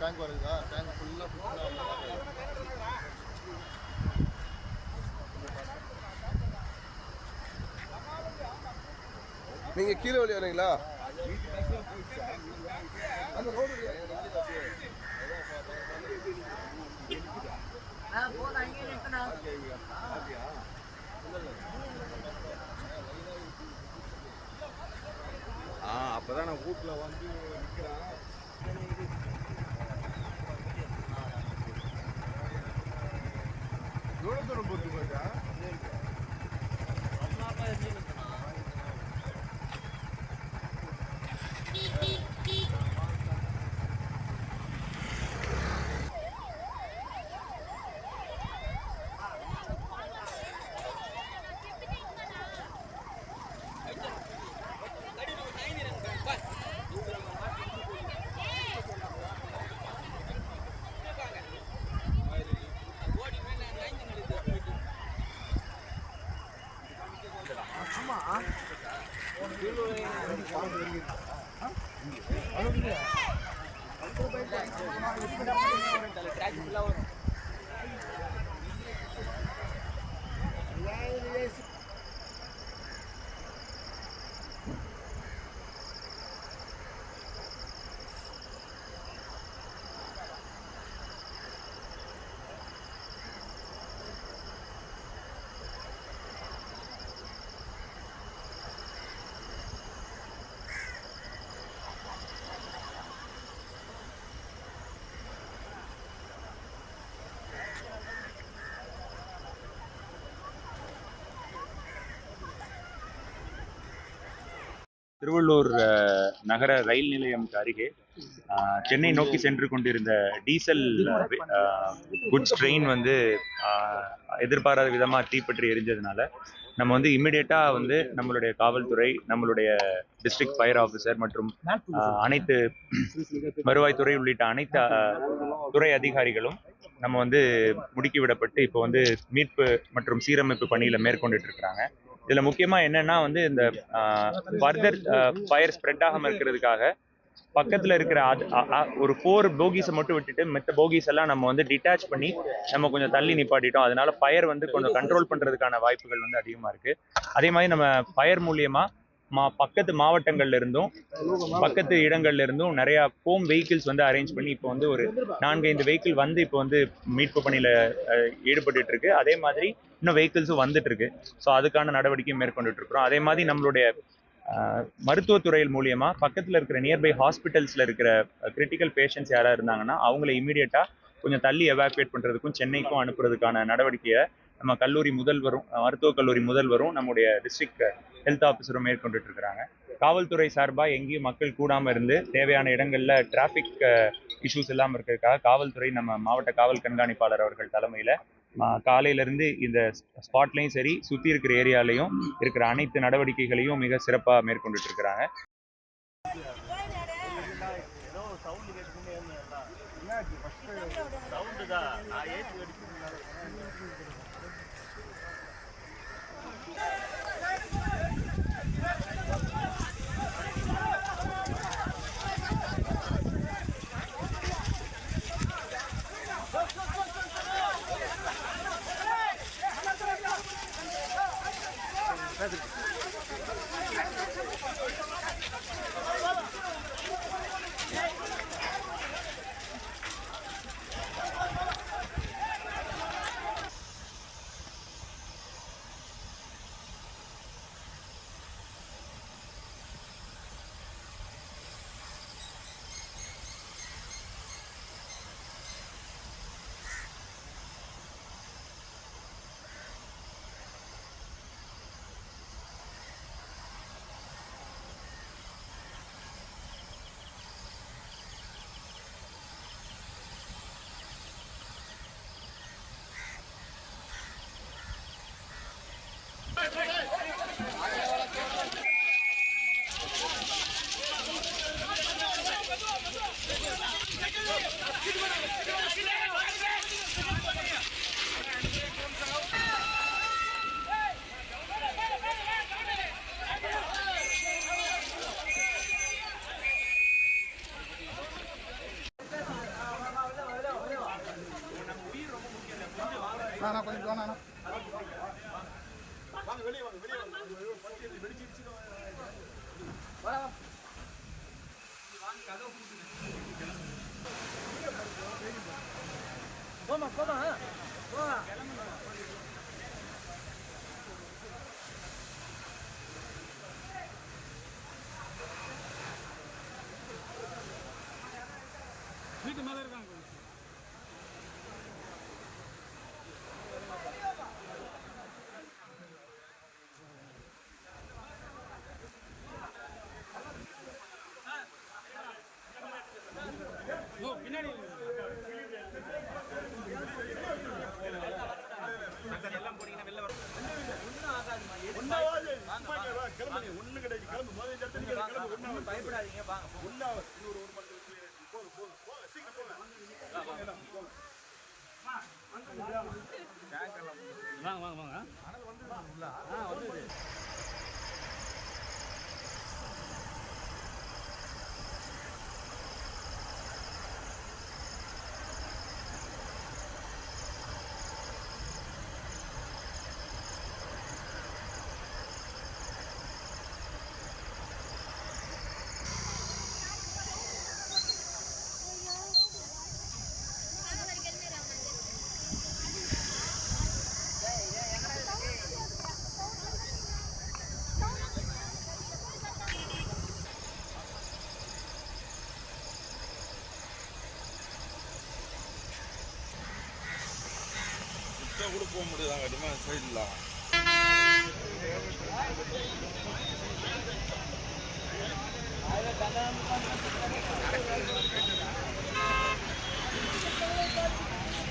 Tank வருதா tank ஃபுல்லாக நீங்கள் கீழே வழி வரீங்களா? அந்த ரோடு அப்பதான் நான் வீட்டுல வந்து நிக்கிறேன். எவ்வளவு தூரம் போட்டு போயிட்டா? திருவள்ளூர் நகர ரயில் நிலையம்க்கு அருகே சென்னை நோக்கி சென்று கொண்டிருந்த டீசல் குட்ஸ் ட்ரெயின் வந்து எதிர்பாராத விதமாக தீப்பற்றி எரிஞ்சதுனால நம்ம வந்து இம்மிடியேட்டாக வந்து நம்மளுடைய காவல்துறை, நம்மளுடைய டிஸ்ட்ரிக்ட் ஃபயர் ஆஃபீஸர் மற்றும் அனைத்து வருவாய்த்துறை உள்ளிட்ட அனைத்து துறை அதிகாரிகளும் நம்ம வந்து முடுக்கி விடப்பட்டு இப்போ வந்து மீட்பு மற்றும் சீரமைப்பு பணியில் மேற்கொண்டுட்டு இருக்கிறாங்க. இதில் முக்கியமாக என்னன்னா வந்து இந்த ஃபர்தர் ஃபயர் ஸ்ப்ரெட் ஆகாமல் இருக்கிறதுக்காக பக்கத்தில் இருக்கிற ஒரு 4 போகீஸை மட்டும் விட்டுட்டு மற்ற போகீஸ் எல்லாம் நம்ம வந்து டிட்டாச் பண்ணி நம்ம கொஞ்சம் தள்ளி நிப்பாட்டிட்டோம். அதனால ஃபயர் வந்து கொஞ்சம் கண்ட்ரோல் பண்ணுறதுக்கான வாய்ப்புகள் வந்து அதிகமாக இருக்குது. அதே மாதிரி நம்ம ஃபயர் மூலியமாக பக்கத்து மாவட்டங்கள்ல இருந்தும் பக்கத்து இடங்கள்ல இருந்தும் நிறைய ஹோம் வெஹிக்கிள்ஸ் வந்து அரேஞ்ச் பண்ணி இப்போ வந்து ஒரு 4-5 வெஹிக்கிள் வந்து இப்போ வந்து மீட்பு பணியில ஈடுபட்டு இருக்கு. அதே மாதிரி இன்னும் வெஹிக்கிள்ஸும் வந்துட்டு இருக்கு. ஸோ அதுக்கான நடவடிக்கையும் மேற்கொண்டுட்டு இருக்கிறோம். அதே மாதிரி நம்மளுடைய மருத்துவத்துறையில் மூலியமா பக்கத்தில் இருக்கிற நியர்பை ஹாஸ்பிட்டல்ஸ்ல இருக்கிற கிரிட்டிக்கல் பேஷண்ட்ஸ் யாராவது இருந்தாங்கன்னா அவங்கள இமீடியட்டா கொஞ்சம் தள்ளி எவாக்குவேட் பண்றதுக்கும் சென்னைக்கும் அனுப்புறதுக்கான நடவடிக்கையை நம்ம கல்லூரி முதல்வரும், மருத்துவக் கல்லூரி முதல்வரும், நம்முடைய டிஸ்ட்ரிக்ட் ஹெல்த் ஆஃபீஸரும் மேற்கொண்டுட்டு இருக்கிறாங்க. காவல்துறை சார்பாக எங்கேயும் மக்கள் கூடாமல் இருந்து தேவையான இடங்கள்ல டிராஃபிக் இஷ்யூஸ் இல்லாமல் இருக்கிறதுக்காக காவல்துறை நம்ம மாவட்ட காவல் கண்காணிப்பாளர் அவர்கள் தலைமையில காலையிலேருந்து இந்த ஸ்பாட்லையும் சரி சுற்றி இருக்கிற ஏரியாலையும் இருக்கிற அனைத்து நடவடிக்கைகளையும் மிக சிறப்பாக மேற்கொண்டுட்டு இருக்கிறாங்க. வாங்க வெளியே வாங்க வெளியே வாங்க வெடிச்சிருச்சு போமா போமா போமா வீட்டு மேல இருக்காங்க பின்னாடி எல்லாம் போனீங்கன்னா வெளில வரும் கிளம்பு ஒண்ணு கிடையாது கிளம்பு முதல்ல பயப்படாதீங்க வாங்க ஒன்னாவது இன்னொரு ஒரு மணி போதும் போதும் போங்க சீக்கிரம் போங்க வாங்க வாங்க வாங்க வந்து கூட போக முடியாதாங்க டிமாண்ட் சைட்லாம் கல்யாணம்